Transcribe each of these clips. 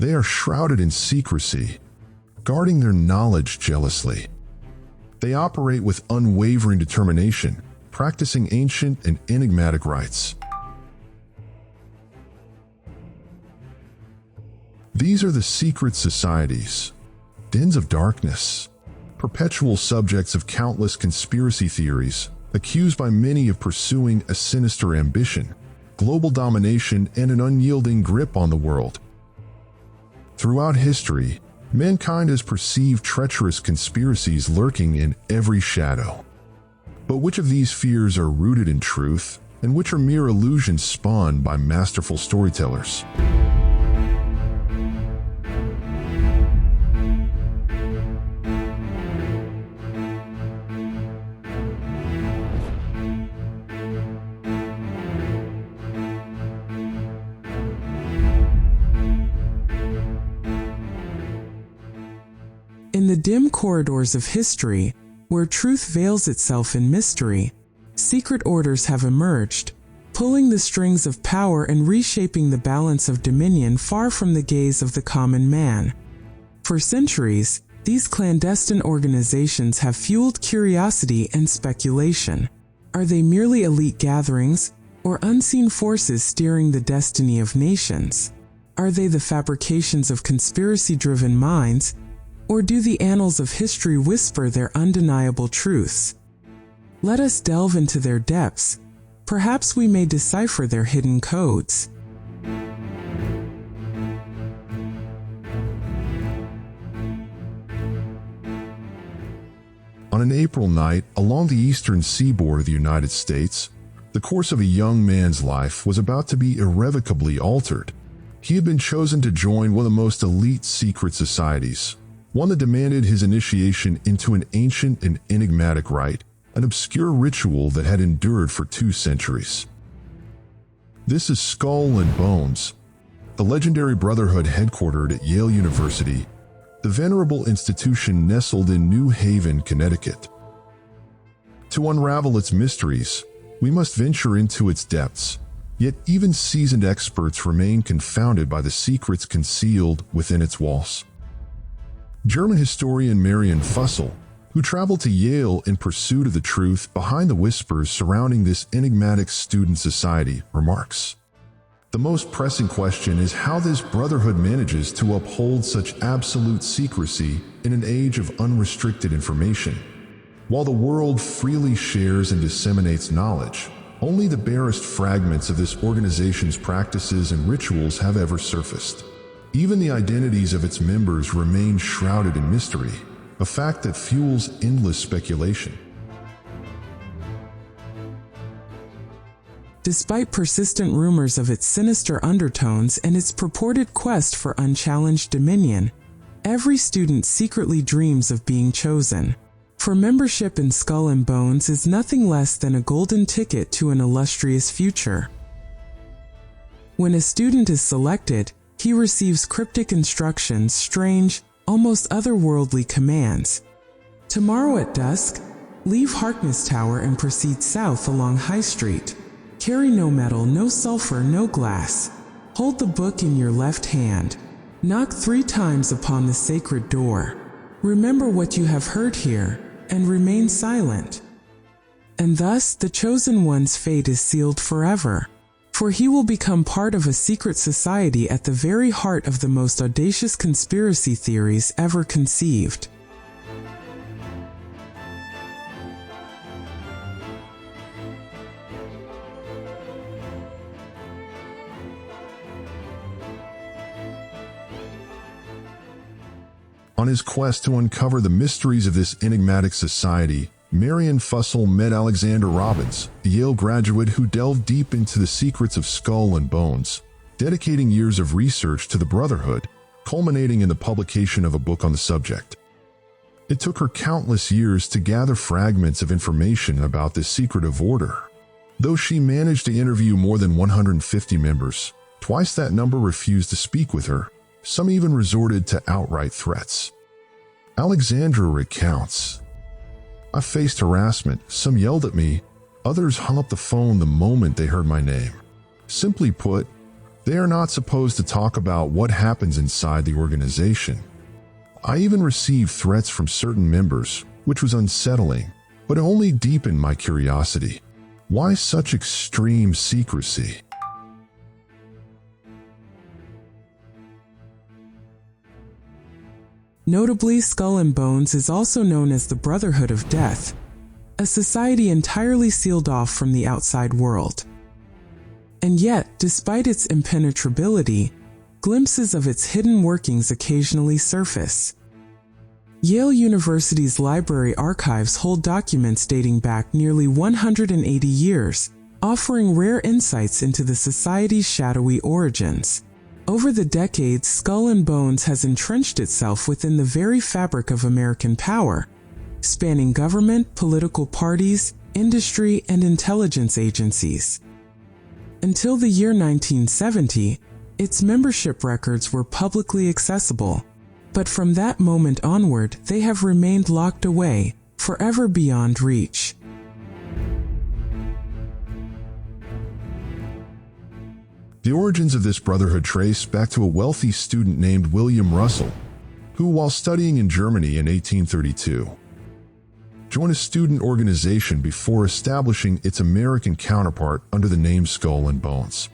They are shrouded in secrecy, guarding their knowledge jealously. They operate with unwavering determination, practicing ancient and enigmatic rites. These are the secret societies, dens of darkness, perpetual subjects of countless conspiracy theories, accused by many of pursuing a sinister ambition, global domination, and an unyielding grip on the world. Throughout history, mankind has perceived treacherous conspiracies lurking in every shadow. But which of these fears are rooted in truth, and which are mere illusions spawned by masterful storytellers? In the dim corridors of history, where truth veils itself in mystery, secret orders have emerged, pulling the strings of power and reshaping the balance of dominion far from the gaze of the common man. For centuries, these clandestine organizations have fueled curiosity and speculation. Are they merely elite gatherings, or unseen forces steering the destiny of nations? Are they the fabrications of conspiracy-driven minds, or do the annals of history whisper their undeniable truths? Let us delve into their depths. Perhaps we may decipher their hidden codes. On an April night along the eastern seaboard of the United States, the course of a young man's life was about to be irrevocably altered. He had been chosen to join one of the most elite secret societies, one that demanded his initiation into an ancient and enigmatic rite, an obscure ritual that had endured for 2 centuries. This is Skull and Bones, the legendary brotherhood headquartered at Yale University, the venerable institution nestled in New Haven, Connecticut. To unravel its mysteries, we must venture into its depths, yet even seasoned experts remain confounded by the secrets concealed within its walls. German historian Marion Fussell, who traveled to Yale in pursuit of the truth behind the whispers surrounding this enigmatic student society, remarks, "The most pressing question is how this brotherhood manages to uphold such absolute secrecy in an age of unrestricted information. While the world freely shares and disseminates knowledge, only the barest fragments of this organization's practices and rituals have ever surfaced. Even the identities of its members remain shrouded in mystery, a fact that fuels endless speculation." Despite persistent rumors of its sinister undertones and its purported quest for unchallenged dominion, every student secretly dreams of being chosen. For membership in Skull and Bones is nothing less than a golden ticket to an illustrious future. When a student is selected, he receives cryptic instructions, strange, almost otherworldly commands. Tomorrow at dusk, leave Harkness Tower and proceed south along High Street. Carry no metal, no sulfur, no glass. Hold the book in your left hand. Knock 3 times upon the sacred door. Remember what you have heard here, and remain silent. And thus, the chosen one's fate is sealed forever. For he will become part of a secret society at the very heart of the most audacious conspiracy theories ever conceived. On his quest to uncover the mysteries of this enigmatic society, Marion Fussell met Alexander Robbins, a Yale graduate who delved deep into the secrets of Skull and Bones, dedicating years of research to the Brotherhood, culminating in the publication of a book on the subject. It took her countless years to gather fragments of information about this secretive order. Though she managed to interview more than 150 members, twice that number refused to speak with her. Some even resorted to outright threats. Alexandra recounts, "I faced harassment. Some yelled at me. Others hung up the phone the moment they heard my name. Simply put, They are not supposed to talk about what happens inside the organization. I even received threats from certain members, which was unsettling, but it only deepened my curiosity. Why such extreme secrecy? Notably, Skull and Bones is also known as the Brotherhood of Death, a society entirely sealed off from the outside world. And yet, despite its impenetrability, glimpses of its hidden workings occasionally surface. Yale University's library archives hold documents dating back nearly 180 years, offering rare insights into the society's shadowy origins. Over the decades, Skull and Bones has entrenched itself within the very fabric of American power, spanning government, political parties, industry, and intelligence agencies. Until the year 1970, its membership records were publicly accessible, but from that moment onward, they have remained locked away, forever beyond reach. The origins of this brotherhood trace back to a wealthy student named William Russell, who, while studying in Germany in 1832, joined a student organization before establishing its American counterpart under the name Skull and Bones.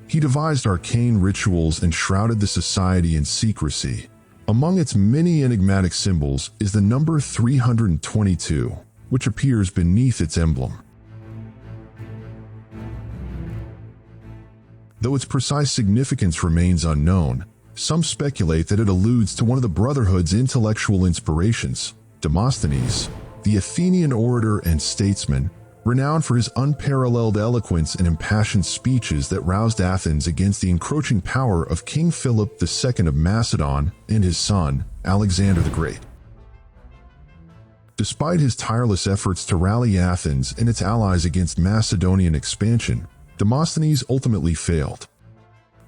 He devised arcane rituals and shrouded the society in secrecy. Among its many enigmatic symbols is the number 322, which appears beneath its emblem. Though its precise significance remains unknown, some speculate that it alludes to one of the Brotherhood's intellectual inspirations, Demosthenes, the Athenian orator and statesman, renowned for his unparalleled eloquence and impassioned speeches that roused Athens against the encroaching power of King Philip II of Macedon and his son, Alexander the Great. Despite his tireless efforts to rally Athens and its allies against Macedonian expansion, Demosthenes ultimately failed.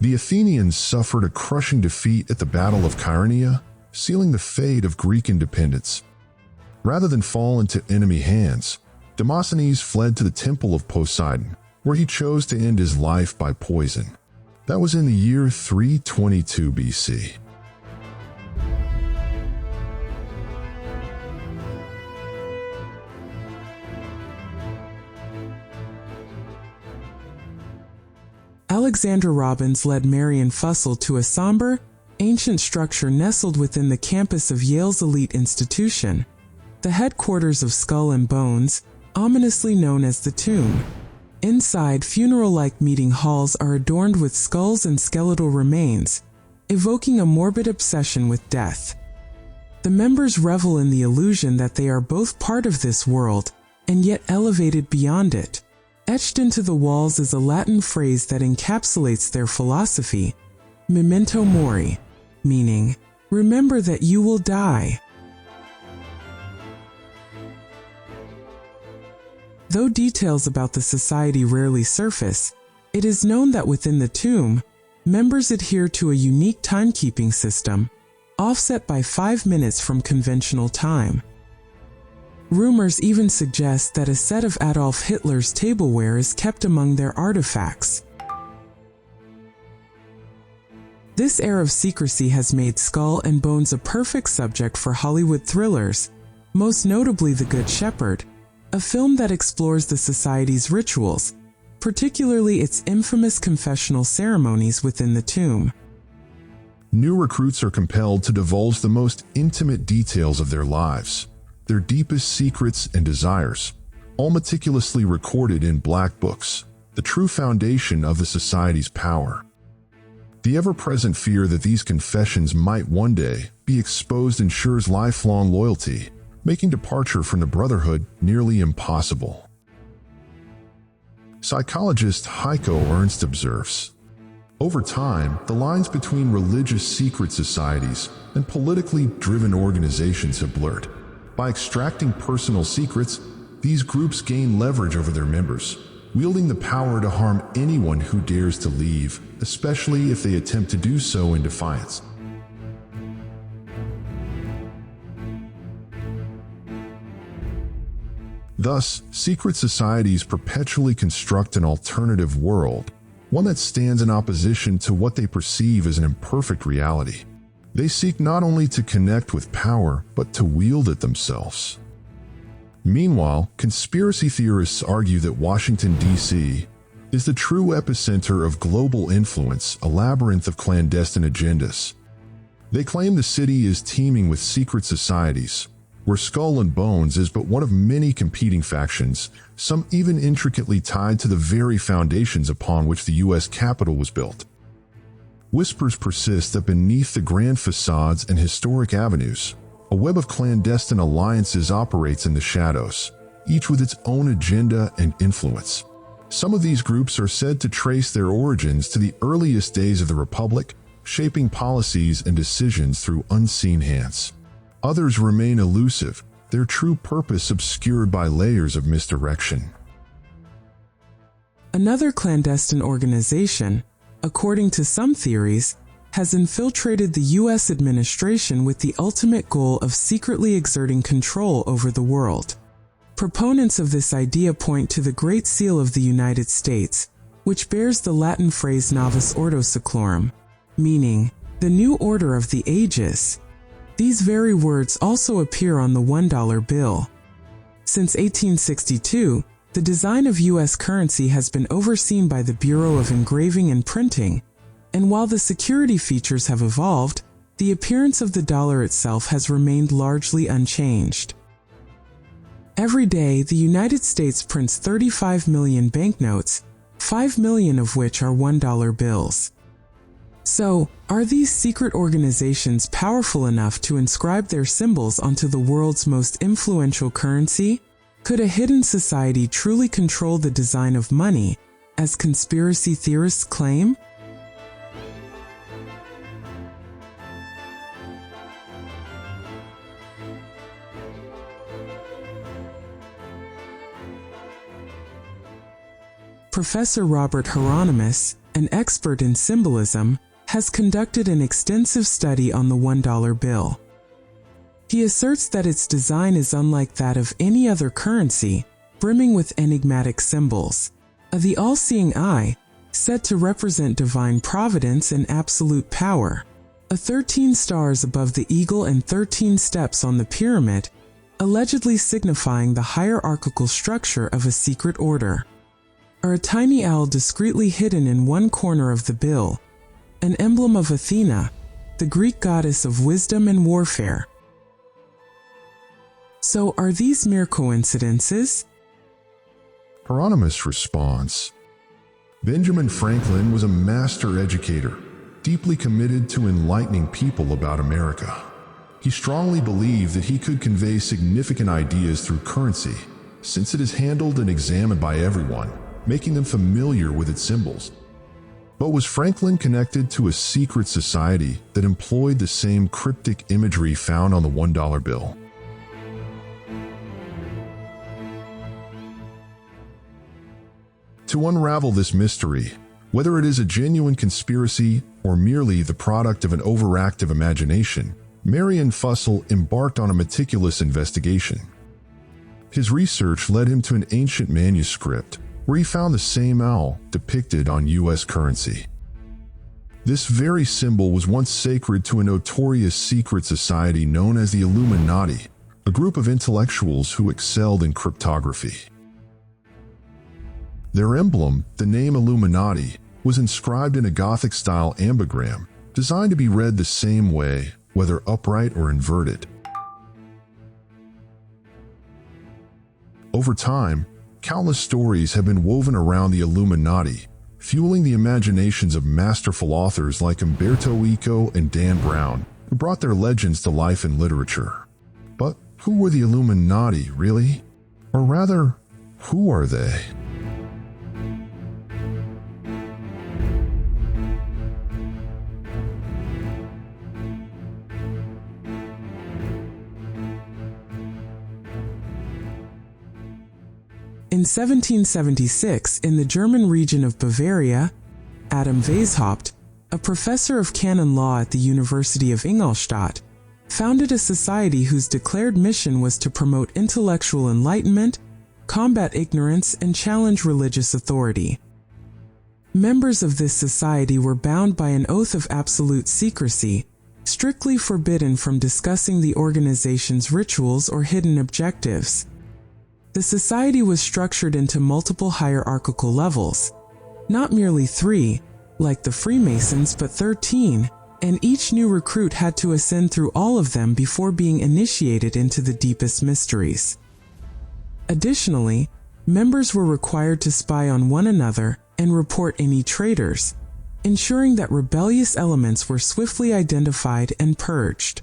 The Athenians suffered a crushing defeat at the Battle of Chaeronea, sealing the fate of Greek independence. Rather than fall into enemy hands, Demosthenes fled to the Temple of Poseidon, where he chose to end his life by poison. That was in the year 322 BC. Alexander Robbins led Marion Fussell to a somber, ancient structure nestled within the campus of Yale's elite institution, the headquarters of Skull and Bones, ominously known as the Tomb. Inside, funeral-like meeting halls are adorned with skulls and skeletal remains, evoking a morbid obsession with death. The members revel in the illusion that they are both part of this world, and yet elevated beyond it. Etched into the walls is a Latin phrase that encapsulates their philosophy, memento mori, meaning, remember that you will die. Though details about the society rarely surface, it is known that within the tomb, members adhere to a unique timekeeping system, offset by 5 minutes from conventional time. Rumors even suggest that a set of Adolf Hitler's tableware is kept among their artifacts. This air of secrecy has made Skull and Bones a perfect subject for Hollywood thrillers, most notably The Good Shepherd, a film that explores the society's rituals, particularly its infamous confessional ceremonies within the tomb. New recruits are compelled to divulge the most intimate details of their lives, their deepest secrets and desires, all meticulously recorded in black books, the true foundation of the society's power. The ever-present fear that these confessions might one day be exposed ensures lifelong loyalty, making departure from the Brotherhood nearly impossible. Psychologist Heiko Ernst observes, over time, the lines between religious secret societies and politically driven organizations have blurred. By extracting personal secrets, these groups gain leverage over their members, wielding the power to harm anyone who dares to leave, especially if they attempt to do so in defiance. Thus, secret societies perpetually construct an alternative world, one that stands in opposition to what they perceive as an imperfect reality. They seek not only to connect with power, but to wield it themselves. Meanwhile, conspiracy theorists argue that Washington, D.C. is the true epicenter of global influence, a labyrinth of clandestine agendas. They claim the city is teeming with secret societies, where Skull and Bones is but one of many competing factions, some even intricately tied to the very foundations upon which the U.S. Capitol was built. Whispers persist that beneath the grand facades and historic avenues, a web of clandestine alliances operates in the shadows, each with its own agenda and influence. Some of these groups are said to trace their origins to the earliest days of the Republic, shaping policies and decisions through unseen hands. Others remain elusive, their true purpose obscured by layers of misdirection. Another clandestine organization, according to some theories, has infiltrated the U.S. administration with the ultimate goal of secretly exerting control over the world. Proponents of this idea point to the Great Seal of the United States, which bears the Latin phrase Novus Ordo Seclorum, meaning the new order of the ages. These very words also appear on the $1 bill. Since 1862, the design of U.S. currency has been overseen by the Bureau of Engraving and Printing, and while the security features have evolved, the appearance of the dollar itself has remained largely unchanged. Every day, the United States prints 35 million banknotes, 5 million of which are $1 bills. So, are these secret organizations powerful enough to inscribe their symbols onto the world's most influential currency? Could a hidden society truly control the design of money, as conspiracy theorists claim? Professor Robert Hieronymus, an expert in symbolism, has conducted an extensive study on the $1 bill. He asserts that its design is unlike that of any other currency, brimming with enigmatic symbols. The all-seeing eye, said to represent divine providence and absolute power. 13 stars above the eagle and 13 steps on the pyramid, allegedly signifying the hierarchical structure of a secret order. Or a tiny owl discreetly hidden in one corner of the bill, an emblem of Athena, the Greek goddess of wisdom and warfare. So, are these mere coincidences? Hieronymus responds, Benjamin Franklin was a master educator, deeply committed to enlightening people about America. He strongly believed that he could convey significant ideas through currency, since it is handled and examined by everyone, making them familiar with its symbols. But was Franklin connected to a secret society that employed the same cryptic imagery found on the $1 bill? To unravel this mystery, whether it is a genuine conspiracy or merely the product of an overactive imagination, Marion Fussell embarked on a meticulous investigation. His research led him to an ancient manuscript where he found the same owl depicted on U.S. currency. This very symbol was once sacred to a notorious secret society known as the Illuminati, a group of intellectuals who excelled in cryptography. Their emblem, the name Illuminati, was inscribed in a Gothic-style ambigram, designed to be read the same way, whether upright or inverted. Over time, countless stories have been woven around the Illuminati, fueling the imaginations of masterful authors like Umberto Eco and Dan Brown, who brought their legends to life in literature. But who were the Illuminati, really? Or rather, who are they? In 1776, in the German region of Bavaria, Adam Weishaupt, a professor of canon law at the University of Ingolstadt, founded a society whose declared mission was to promote intellectual enlightenment, combat ignorance, and challenge religious authority. Members of this society were bound by an oath of absolute secrecy, strictly forbidden from discussing the organization's rituals or hidden objectives. The society was structured into multiple hierarchical levels, not merely 3, like the Freemasons, but 13, and each new recruit had to ascend through all of them before being initiated into the deepest mysteries. Additionally, members were required to spy on one another and report any traitors, ensuring that rebellious elements were swiftly identified and purged.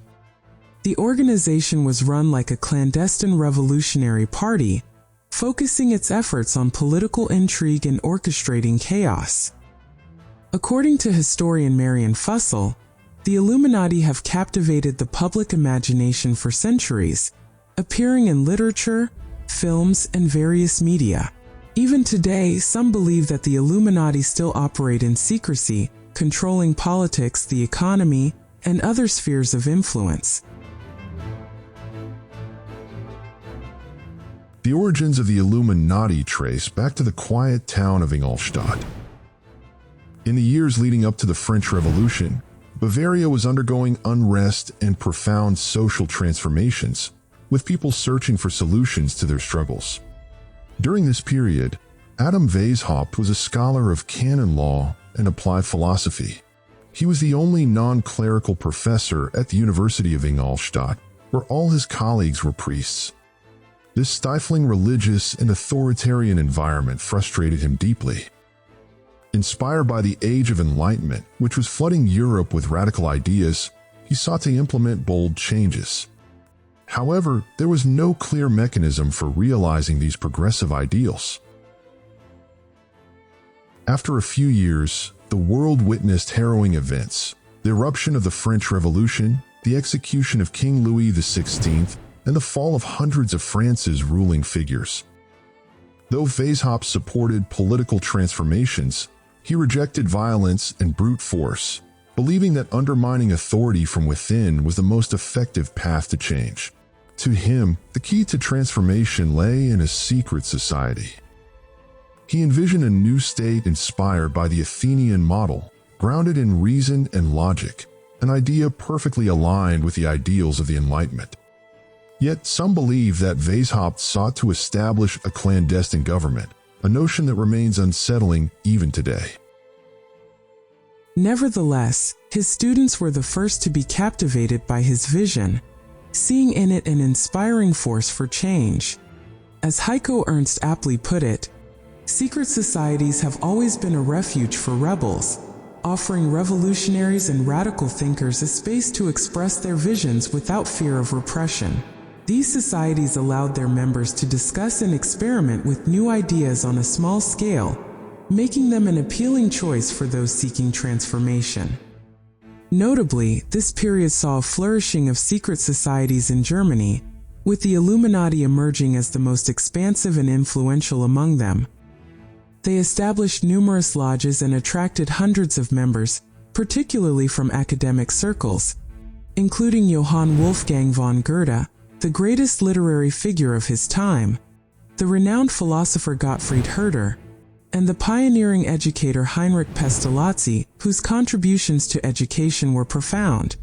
The organization was run like a clandestine revolutionary party, focusing its efforts on political intrigue and orchestrating chaos. According to historian Marion Fussell, the Illuminati have captivated the public imagination for centuries, appearing in literature, films, and various media. Even today, some believe that the Illuminati still operate in secrecy, controlling politics, the economy, and other spheres of influence. The origins of the Illuminati trace back to the quiet town of Ingolstadt. In the years leading up to the French Revolution, Bavaria was undergoing unrest and profound social transformations, with people searching for solutions to their struggles. During this period, Adam Weishaupt was a scholar of canon law and applied philosophy. He was the only non-clerical professor at the University of Ingolstadt, where all his colleagues were priests. This stifling religious and authoritarian environment frustrated him deeply. Inspired by the Age of Enlightenment, which was flooding Europe with radical ideas, he sought to implement bold changes. However, there was no clear mechanism for realizing these progressive ideals. After a few years, the world witnessed harrowing events: the eruption of the French Revolution, the execution of King Louis XVI, and the fall of hundreds of France's ruling figures. Though Weishaupt supported political transformations, he rejected violence and brute force, believing that undermining authority from within was the most effective path to change. To him, the key to transformation lay in a secret society. He envisioned a new state inspired by the Athenian model, grounded in reason and logic, an idea perfectly aligned with the ideals of the Enlightenment. Yet some believe that Weishaupt sought to establish a clandestine government, a notion that remains unsettling even today. Nevertheless, his students were the first to be captivated by his vision, seeing in it an inspiring force for change. As Heiko Ernst aptly put it, secret societies have always been a refuge for rebels, offering revolutionaries and radical thinkers a space to express their visions without fear of repression. These societies allowed their members to discuss and experiment with new ideas on a small scale, making them an appealing choice for those seeking transformation. Notably, this period saw a flourishing of secret societies in Germany, with the Illuminati emerging as the most expansive and influential among them. They established numerous lodges and attracted hundreds of members, particularly from academic circles, including Johann Wolfgang von Goethe, the greatest literary figure of his time, the renowned philosopher Gottfried Herder, and the pioneering educator Heinrich Pestalozzi, whose contributions to education were profound.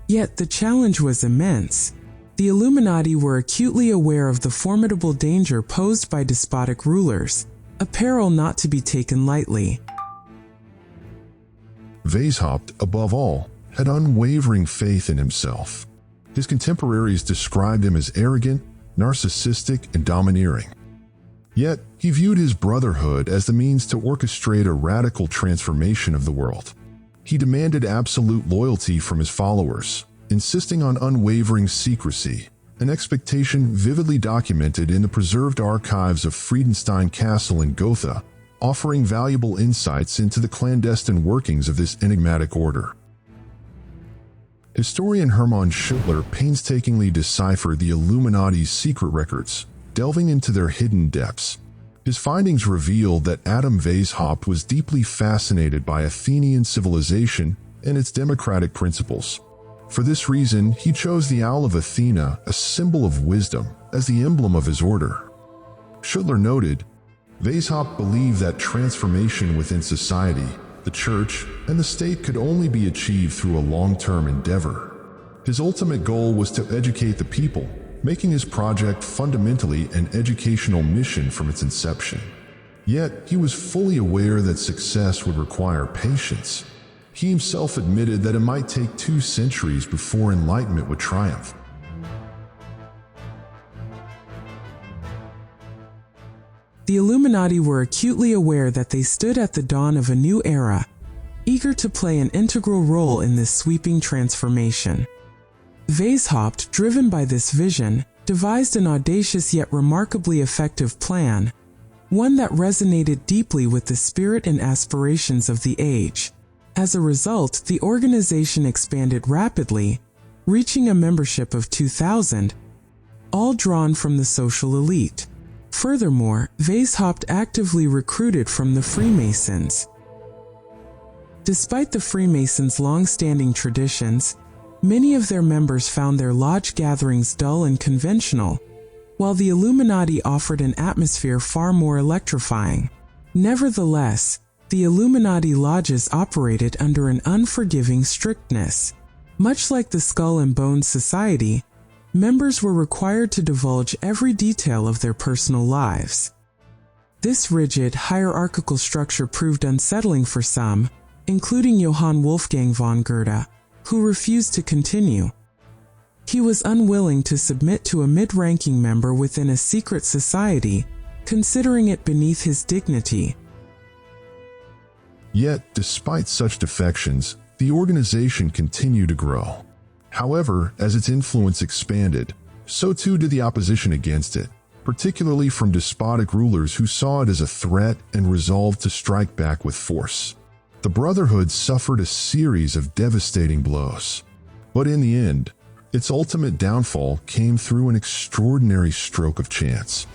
Yet the challenge was immense. The Illuminati were acutely aware of the formidable danger posed by despotic rulers, a peril not to be taken lightly. Weishaupt, above all, had unwavering faith in himself. His contemporaries described him as arrogant, narcissistic, and domineering. Yet, he viewed his brotherhood as the means to orchestrate a radical transformation of the world. He demanded absolute loyalty from his followers, insisting on unwavering secrecy, an expectation vividly documented in the preserved archives of Friedenstein Castle in Gotha, offering valuable insights into the clandestine workings of this enigmatic order. Historian Hermann Schuttler painstakingly deciphered the Illuminati's secret records, delving into their hidden depths. His findings revealed that Adam Weishaupt was deeply fascinated by Athenian civilization and its democratic principles. For this reason, he chose the Owl of Athena, a symbol of wisdom, as the emblem of his order. Schuttler noted, Weishaupt believed that transformation within society, the church, and the state could only be achieved through a long-term endeavor. His ultimate goal was to educate the people, making his project fundamentally an educational mission from its inception. Yet, he was fully aware that success would require patience. He himself admitted that it might take 2 centuries before enlightenment would triumph. The Illuminati were acutely aware that they stood at the dawn of a new era, eager to play an integral role in this sweeping transformation. Weishaupt, driven by this vision, devised an audacious yet remarkably effective plan, one that resonated deeply with the spirit and aspirations of the age. As a result, the organization expanded rapidly, reaching a membership of 2,000, all drawn from the social elite. Furthermore, Weishaupt actively recruited from the Freemasons. Despite the Freemasons' long-standing traditions, many of their members found their lodge gatherings dull and conventional, while the Illuminati offered an atmosphere far more electrifying. Nevertheless, the Illuminati lodges operated under an unforgiving strictness. Much like the Skull and Bones Society, members were required to divulge every detail of their personal lives. This rigid, hierarchical structure proved unsettling for some, including Johann Wolfgang von Goethe, who refused to continue. He was unwilling to submit to a mid-ranking member within a secret society, considering it beneath his dignity. Yet, despite such defections, the organization continued to grow. However, as its influence expanded, so too did the opposition against it, particularly from despotic rulers who saw it as a threat and resolved to strike back with force. The Brotherhood suffered a series of devastating blows. But in the end, its ultimate downfall came through an extraordinary stroke of chance.